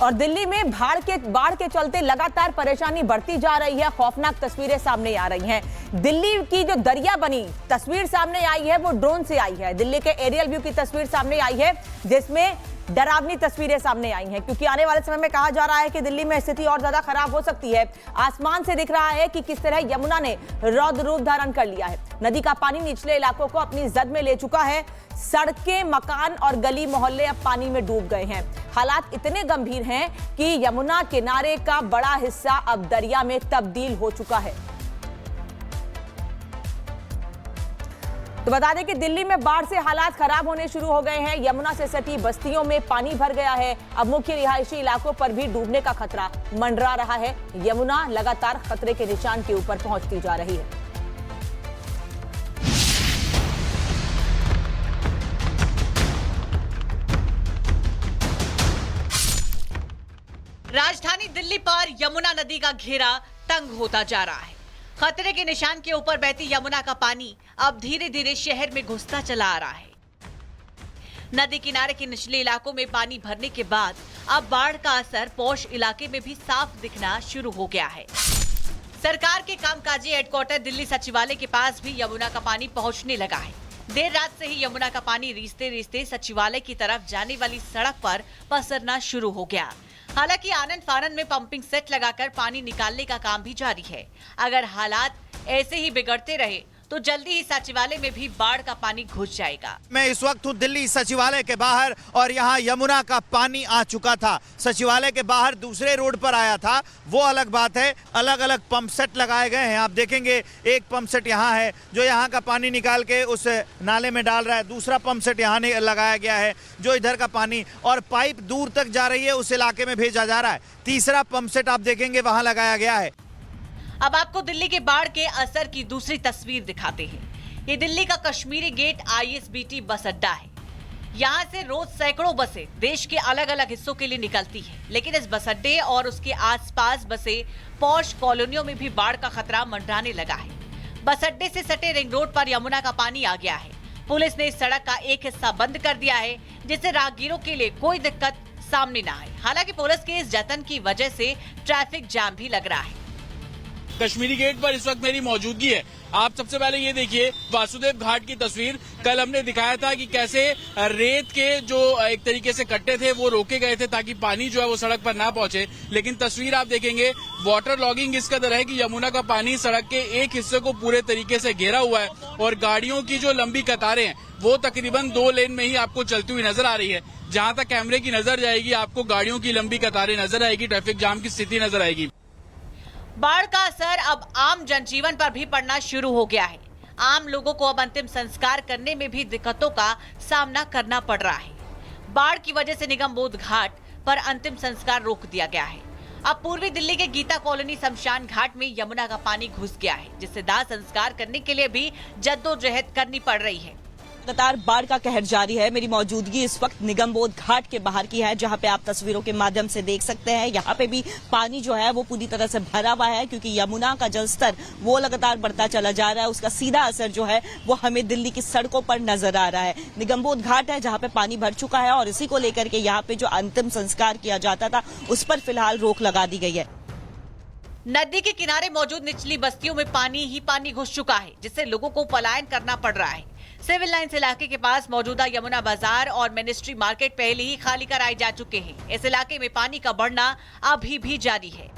और दिल्ली में बाढ़ के चलते लगातार परेशानी बढ़ती जा रही है। खौफनाक तस्वीरें सामने आ रही हैं। दिल्ली की जो दरिया बनी तस्वीर सामने आई है वो ड्रोन से आई है। दिल्ली के एरियल व्यू की तस्वीर सामने आई है जिसमें डरावनी तस्वीरें सामने आई हैं, क्योंकि आने वाले समय में कहा जा रहा है कि दिल्ली में स्थिति और ज्यादा खराब हो सकती है। आसमान से दिख रहा है कि किस तरह यमुना ने रौद्र रूप धारण कर लिया है। नदी का पानी निचले इलाकों को अपनी जद में ले चुका है। सड़कें, मकान और गली मोहल्ले अब पानी में डूब गए हैं। हालात इतने गंभीर हैं कि यमुना किनारे का बड़ा हिस्सा अब दरिया में तब्दील हो चुका है। तो बता दें कि दिल्ली में बाढ़ से हालात खराब होने शुरू हो गए हैं। यमुना से सटी बस्तियों में पानी भर गया है। अब मुख्य रिहायशी इलाकों पर भी डूबने का खतरा मंडरा रहा है। यमुना लगातार खतरे के निशान के ऊपर पहुंचती जा रही है। राजधानी दिल्ली पर यमुना नदी का घेरा तंग होता जा रहा है। खतरे के निशान के ऊपर बहती यमुना का पानी अब धीरे धीरे शहर में घुसता चला आ रहा है। नदी किनारे के निचले इलाकों में पानी भरने के बाद अब बाढ़ का असर पौष इलाके में भी साफ दिखना शुरू हो गया है। सरकार के कामकाजी हेडक्वार्टर दिल्ली सचिवालय के पास भी यमुना का पानी पहुंचने लगा है। देर रात से ही यमुना का पानी रीसते रीसते सचिवालय की तरफ जाने वाली सड़क पर पसरना शुरू हो गया। हालांकि आनन फानन में पंपिंग सेट लगाकर पानी निकालने का काम भी जारी है। अगर हालात ऐसे ही बिगड़ते रहे तो जल्दी ही सचिवालय में भी बाढ़ का पानी घुस जाएगा। मैं इस वक्त हूँ दिल्ली सचिवालय के बाहर और यहाँ यमुना का पानी आ चुका था। सचिवालय के बाहर दूसरे रोड पर आया था, वो अलग बात है। अलग अलग पंप सेट लगाए गए हैं। आप देखेंगे एक पंप सेट यहाँ है जो यहाँ का पानी निकाल के उस नाले में डाल रहा है। दूसरा पंप सेट यहाँ लगाया गया है जो इधर का पानी और पाइप दूर तक जा रही है उस इलाके में भेजा जा रहा है। तीसरा पंप सेट आप देखेंगे वहाँ लगाया गया है। अब आपको दिल्ली के बाढ़ के असर की दूसरी तस्वीर दिखाते हैं। ये दिल्ली का कश्मीरी गेट ISBT बस अड्डा है। यहाँ से रोज सैकड़ों बसें देश के अलग अलग हिस्सों के लिए निकलती है, लेकिन इस बस अड्डे और उसके आसपास बसे पॉश कॉलोनियों में भी बाढ़ का खतरा मंडराने लगा है। बस अड्डे से सटे रिंग रोड पर यमुना का पानी आ गया है। पुलिस ने इस सड़क का एक हिस्सा बंद कर दिया है जिससे राहगीरों के लिए कोई दिक्कत सामने न आए। हालांकि पुलिस के इस जतन की वजह से ट्रैफिक जाम भी लग रहा है। कश्मीरी गेट पर इस वक्त मेरी मौजूदगी है। आप सबसे पहले ये देखिए वासुदेव घाट की तस्वीर। कल हमने दिखाया था कि कैसे रेत के जो एक तरीके से कट्टे थे वो रोके गए थे ताकि पानी जो है वो सड़क पर ना पहुंचे, लेकिन तस्वीर आप देखेंगे वाटर लॉगिंग इस कदर है कि यमुना का पानी सड़क के एक हिस्से को पूरे तरीके से घेरा हुआ है और गाड़ियों की जो लंबी कतारें हैं वो तकरीबन 2 लेन में ही आपको चलती हुई नजर आ रही है। जहां तक कैमरे की नजर जाएगी आपको गाड़ियों की लंबी कतारें नजर आएगी, ट्रैफिक जाम की स्थिति नजर आएगी। बाढ़ का असर अब आम जनजीवन पर भी पड़ना शुरू हो गया है। आम लोगों को अब अंतिम संस्कार करने में भी दिक्कतों का सामना करना पड़ रहा है। बाढ़ की वजह से निगम बोध घाट पर अंतिम संस्कार रोक दिया गया है। अब पूर्वी दिल्ली के गीता कॉलोनी शमशान घाट में यमुना का पानी घुस गया है, जिससे दाह संस्कार करने के लिए भी जद्दोजहद करनी पड़ रही है। लगातार बाढ़ का कहर जारी है। मेरी मौजूदगी इस वक्त निगम बोध घाट के बाहर की है, जहां पे आप तस्वीरों के माध्यम से देख सकते हैं। यहाँ पे भी पानी जो है वो पूरी तरह से भरा हुआ है, क्योंकि यमुना का जलस्तर वो लगातार बढ़ता चला जा रहा है। उसका सीधा असर जो है वो हमें दिल्ली की सड़कों पर नजर आ रहा है। निगम बोध घाट है जहाँ पे पानी भर चुका है और इसी को लेकर के यहाँ पे जो अंतिम संस्कार किया जाता था उस पर फिलहाल रोक लगा दी गई है। नदी के किनारे मौजूद निचली बस्तियों में पानी ही पानी घुस चुका है, जिससे लोगों को पलायन करना पड़ रहा है। सिविल लाइंस इलाके के पास मौजूदा यमुना बाजार और मिनिस्ट्री मार्केट पहले ही खाली कराए जा चुके हैं। इस इलाके में पानी का बढ़ना अभी भी जारी है।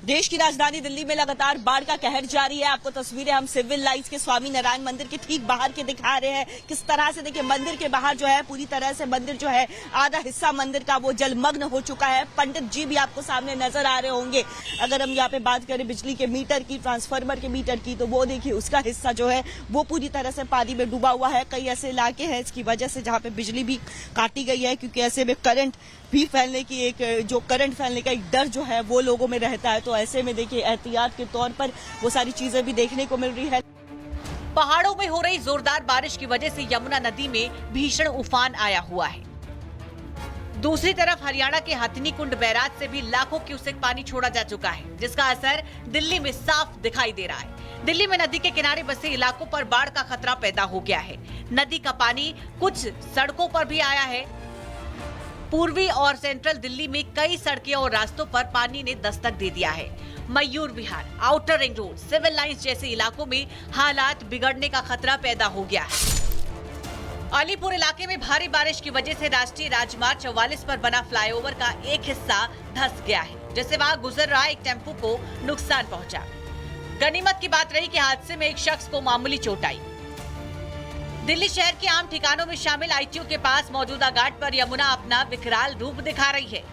देश की राजधानी दिल्ली में लगातार बाढ़ का कहर जारी है। आपको तस्वीरें हम सिविल लाइंस के स्वामी नारायण मंदिर के ठीक बाहर के दिखा रहे हैं। किस तरह से देखिए मंदिर के बाहर जो है पूरी तरह से मंदिर जो है आधा हिस्सा मंदिर का वो जलमग्न हो चुका है। पंडित जी भी आपको सामने नजर आ रहे होंगे। अगर हम यहाँ पे बात करें बिजली के मीटर की, ट्रांसफार्मर के मीटर की, तो वो देखिए उसका हिस्सा जो है वो पूरी तरह से पानी में डूबा हुआ है। कई ऐसे इलाके हैं इसकी वजह से जहाँ पे बिजली भी काटी गई है, क्योंकि ऐसे में करंट भी फैलने की करंट फैलने का एक डर जो है वो लोगों में रहता है। तो ऐसे में देखिए एहतियात के तौर पर वो सारी चीजें भी देखने को मिल रही है। पहाड़ों में हो रही जोरदार बारिश की वजह से यमुना नदी में भीषण उफान आया हुआ है। दूसरी तरफ हरियाणा के हथनी कुंड बैराज से भी लाखों क्यूसेक पानी छोड़ा जा चुका है, जिसका असर दिल्ली में साफ दिखाई दे रहा है। दिल्ली में नदी के किनारे बसे इलाकों पर बाढ़ का खतरा पैदा हो गया है। नदी का पानी कुछ सड़कों पर भी आया है। पूर्वी और सेंट्रल दिल्ली में कई सड़कें और रास्तों पर पानी ने दस्तक दे दिया है। Mayur Vihar, outer ring road, civil lines जैसे इलाकों में हालात बिगड़ने का खतरा पैदा हो गया है। अलीपुर इलाके में भारी बारिश की वजह से राष्ट्रीय राजमार्ग 44 पर बना फ्लाईओवर का एक हिस्सा धंस गया है, जिससे वहां गुजर रहा एक टेम्पो को नुकसान पहुंचा। गनीमत की बात रही कि हादसे में एक शख्स को मामूली चोट आई। दिल्ली शहर के आम ठिकानों में शामिल आईटीओ के पास मौजूदा घाट पर यमुना अपना विकराल रूप दिखा रही है।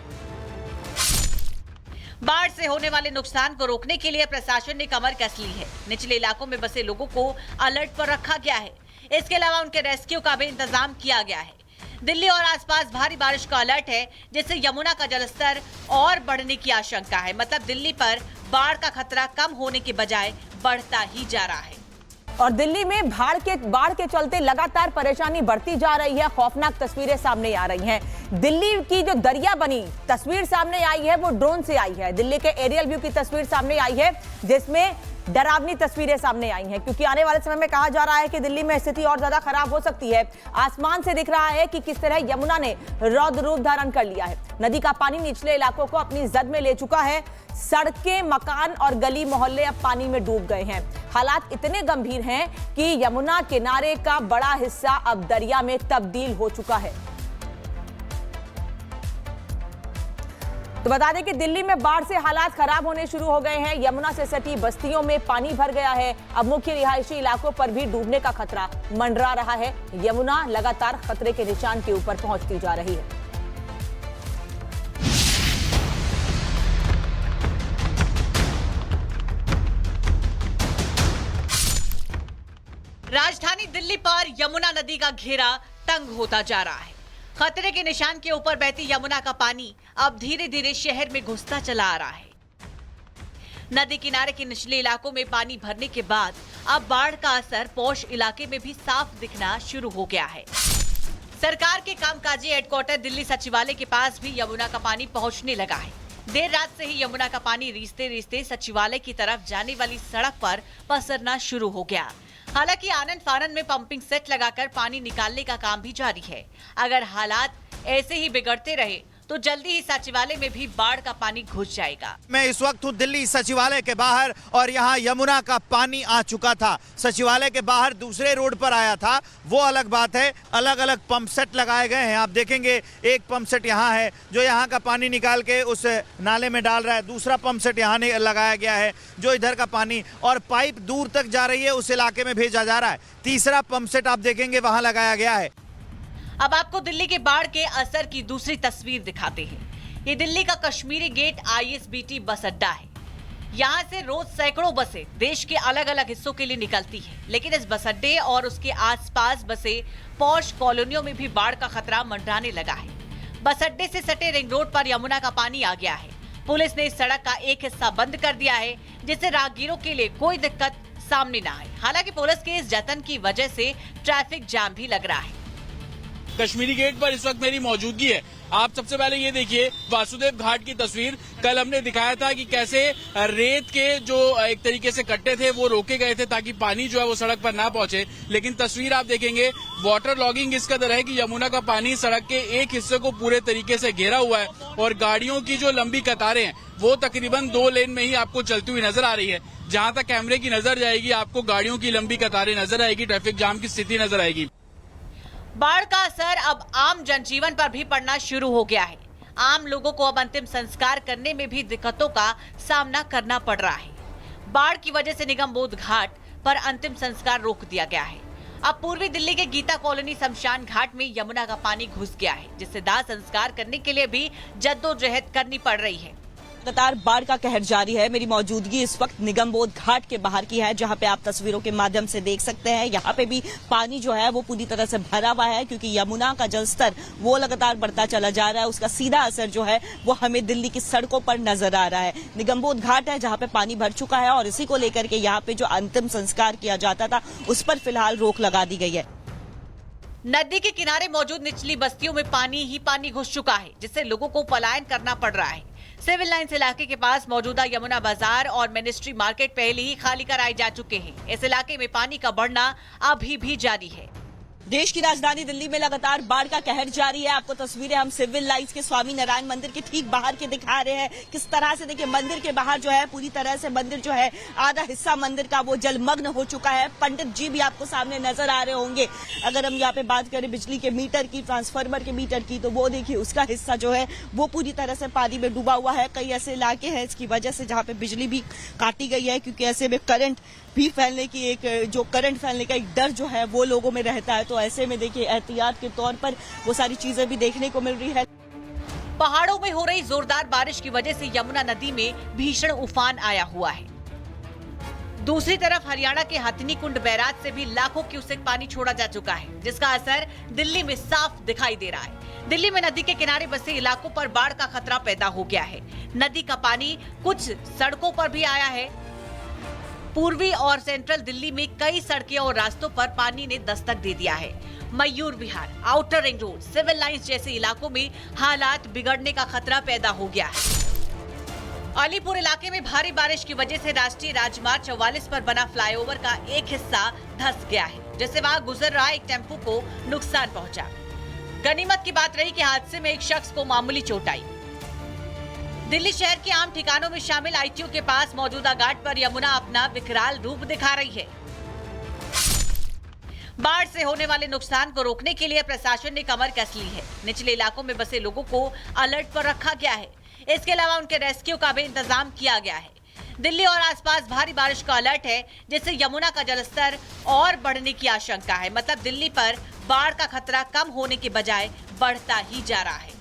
बाढ़ से होने वाले नुकसान को रोकने के लिए प्रशासन ने कमर कस ली है। निचले इलाकों में बसे लोगों को अलर्ट पर रखा गया है। इसके अलावा उनके रेस्क्यू का भी इंतजाम किया गया है। दिल्ली और आसपास भारी बारिश का अलर्ट है, जिससे यमुना का जलस्तर और बढ़ने की आशंका है। मतलब दिल्ली पर बाढ़ का खतरा कम होने के बजाय बढ़ता ही जा रहा है। और दिल्ली में बाढ़ के चलते लगातार परेशानी बढ़ती जा रही है। खौफनाक तस्वीरें सामने आ रही हैं। दिल्ली की जो दरिया बनी तस्वीर सामने आई है वो ड्रोन से आई है। दिल्ली के एरियल व्यू की तस्वीर सामने आई है, जिसमें डरावनी तस्वीरें सामने आई हैं, क्योंकि आने वाले समय में कहा जा रहा है कि दिल्ली में स्थिति और ज्यादा खराब हो सकती है। आसमान से दिख रहा है कि किस तरह यमुना ने रौद्र रूप धारण कर लिया है। नदी का पानी निचले इलाकों को अपनी जद में ले चुका है। सड़कें, मकान और गली मोहल्ले अब पानी में डूब गए हैं। हालात इतने गंभीर हैं कि यमुना किनारे का बड़ा हिस्सा अब दरिया में तब्दील हो चुका है। तो बता दें कि दिल्ली में बाढ़ से हालात खराब होने शुरू हो गए हैं। यमुना से सटी बस्तियों में पानी भर गया है। अब मुख्य रिहायशी इलाकों पर भी डूबने का खतरा मंडरा रहा है। यमुना लगातार खतरे के निशान के ऊपर पहुंचती जा रही है। राजधानी दिल्ली पर यमुना नदी का घेरा तंग होता जा रहा है। खतरे के निशान के ऊपर बहती यमुना का पानी अब धीरे धीरे शहर में घुसता चला आ रहा है। नदी किनारे के निचले इलाकों में पानी भरने के बाद अब बाढ़ का असर पौष इलाके में भी साफ दिखना शुरू हो गया है। सरकार के कामकाजी हेडक्वार्टर दिल्ली सचिवालय के पास भी यमुना का पानी पहुंचने लगा है। देर रात से ही यमुना का पानी रीसते रीसते सचिवालय की तरफ जाने वाली सड़क पर पसरना शुरू हो गया। हालांकि आनंद फानंद में पंपिंग सेट लगाकर पानी निकालने का काम भी जारी है। अगर हालात ऐसे ही बिगड़ते रहे तो जल्दी ही सचिवालय में भी बाढ़ का पानी घुस जाएगा। मैं इस वक्त हूँ दिल्ली सचिवालय के बाहर और यहाँ यमुना का पानी आ चुका था। सचिवालय के बाहर दूसरे रोड पर आया था, वो अलग बात है। अलग अलग पंप सेट लगाए गए हैं। आप देखेंगे एक पंप सेट यहाँ है जो यहाँ का पानी निकाल के उस नाले में डाल रहा है। दूसरा पंप सेट यहाँ लगाया गया है जो इधर का पानी और पाइप दूर तक जा रही है, उस इलाके में भेजा जा रहा है। तीसरा पंप सेट आप देखेंगे वहाँ लगाया गया है। अब आपको दिल्ली के बाढ़ के असर की दूसरी तस्वीर दिखाते हैं। ये दिल्ली का कश्मीरी गेट ISBT बस अड्डा है। यहाँ से रोज सैकड़ों बसें देश के अलग अलग हिस्सों के लिए निकलती है, लेकिन इस बस अड्डे और उसके आसपास बसे पॉश कॉलोनियों में भी बाढ़ का खतरा मंडराने लगा है। बस अड्डे से सटे रिंग रोड पर यमुना का पानी आ गया है। पुलिस ने इस सड़क का एक हिस्सा बंद कर दिया है, जिससे राहगीरों के लिए कोई दिक्कत सामने न आए। हालांकि पुलिस के इस जतन की वजह से ट्रैफिक जाम भी लग रहा है। कश्मीरी गेट पर इस वक्त मेरी मौजूदगी है। आप सबसे पहले ये देखिए वासुदेव घाट की तस्वीर। कल हमने दिखाया था कि कैसे रेत के जो एक तरीके से कट्टे थे वो रोके गए थे ताकि पानी जो है वो सड़क पर ना पहुंचे, लेकिन तस्वीर आप देखेंगे वाटर लॉगिंग इस कदर है कि यमुना का पानी सड़क के एक हिस्से को पूरे तरीके से घेरा हुआ है और गाड़ियों की जो लंबी कतारें हैं वो तकरीबन 2 लेन में ही आपको चलती हुई नजर आ रही है। जहां तक कैमरे की नजर जाएगी आपको गाड़ियों की लंबी कतारें नजर आएगी, ट्रैफिक जाम की स्थिति नजर आएगी। बाढ़ का असर अब आम जनजीवन पर भी पड़ना शुरू हो गया है। आम लोगों को अब अंतिम संस्कार करने में भी दिक्कतों का सामना करना पड़ रहा है। बाढ़ की वजह से निगम बोध घाट पर अंतिम संस्कार रोक दिया गया है। अब पूर्वी दिल्ली के गीता कॉलोनी शमशान घाट में यमुना का पानी घुस गया है, जिससे दाह संस्कार करने के लिए भी जद्दोजहद करनी पड़ रही है। लगातार बाढ़ का कहर जारी है। मेरी मौजूदगी इस वक्त निगमबोध घाट के बाहर की है, जहां पे आप तस्वीरों के माध्यम से देख सकते हैं। यहाँ पे भी पानी जो है वो पूरी तरह से भरा हुआ है, क्योंकि यमुना का जलस्तर वो लगातार बढ़ता चला जा रहा है। उसका सीधा असर जो है वो हमें दिल्ली की सड़कों पर नजर आ रहा है। निगमबोध घाट है जहाँ पे पानी भर चुका है और इसी को लेकर के यहाँ पे जो अंतिम संस्कार किया जाता था उस पर फिलहाल रोक लगा दी गई है। नदी के किनारे मौजूद निचली बस्तियों में पानी ही पानी घुस चुका है, जिससे लोगों को पलायन करना पड़ रहा है। सिविल लाइंस इलाके के पास मौजूदा यमुना बाजार और मिनिस्ट्री मार्केट पहले ही खाली कराए जा चुके हैं। इस इलाके में पानी का बढ़ना अभी भी जारी है। देश की राजधानी दिल्ली में लगातार बाढ़ का कहर जारी है। आपको तस्वीरें हम सिविल लाइन्स के स्वामी नारायण मंदिर के ठीक बाहर के दिखा रहे हैं। किस तरह से देखिए मंदिर के बाहर जो है पूरी तरह से मंदिर जो है आधा हिस्सा मंदिर का वो जलमग्न हो चुका है। पंडित जी भी आपको सामने नजर आ रहे होंगे। अगर हम यहाँ पे बात करें बिजली के मीटर की, ट्रांसफार्मर के मीटर की, तो वो देखिए उसका हिस्सा जो है वो पूरी तरह से पानी में डूबा हुआ है। कई ऐसे इलाके हैं इसकी वजह से जहाँ पे बिजली भी काटी गई है, क्योंकि ऐसे में करंट भी फैलने की करंट फैलने का एक डर जो है वो लोगों में रहता है। तो ऐसे में देखिए एहतियात के तौर पर वो सारी चीजें भी देखने को मिल रही है। पहाड़ों में हो रही जोरदार बारिश की वजह से यमुना नदी में भीषण उफान आया हुआ है। दूसरी तरफ हरियाणा के हथनी कुंड बैराज से भी लाखों क्यूसेक पानी छोड़ा जा चुका है, जिसका असर दिल्ली में साफ दिखाई दे रहा है। दिल्ली में नदी के किनारे बसे इलाकों पर बाढ़ का खतरा पैदा हो गया है। नदी का पानी कुछ सड़कों पर भी आया है। पूर्वी और सेंट्रल दिल्ली में कई सड़कें और रास्तों पर पानी ने दस्तक दे दिया है। Mayur Vihar, outer ring road, civil lines जैसे इलाकों में हालात बिगड़ने का खतरा पैदा हो गया है। अलीपुर इलाके में भारी बारिश की वजह से राष्ट्रीय राजमार्ग 44 पर बना फ्लाईओवर का एक हिस्सा धंस गया है, जिससे वहां गुजर रहा एक टेम्पो को नुकसान पहुंचा। गनीमत की बात रही कि हादसे में एक शख्स को मामूली चोट आई। दिल्ली शहर के आम ठिकानों में शामिल आईटीओ के पास मौजूदा घाट पर यमुना अपना विकराल रूप दिखा रही है। बाढ़ से होने वाले नुकसान को रोकने के लिए प्रशासन ने कमर कस ली है। निचले इलाकों में बसे लोगों को अलर्ट पर रखा गया है। इसके अलावा उनके रेस्क्यू का भी इंतजाम किया गया है। दिल्ली और आसपास भारी बारिश का अलर्ट है, जिससे यमुना का जलस्तर और बढ़ने की आशंका है। मतलब दिल्ली पर बाढ़ का खतरा कम होने के बजाय बढ़ता ही जा रहा है।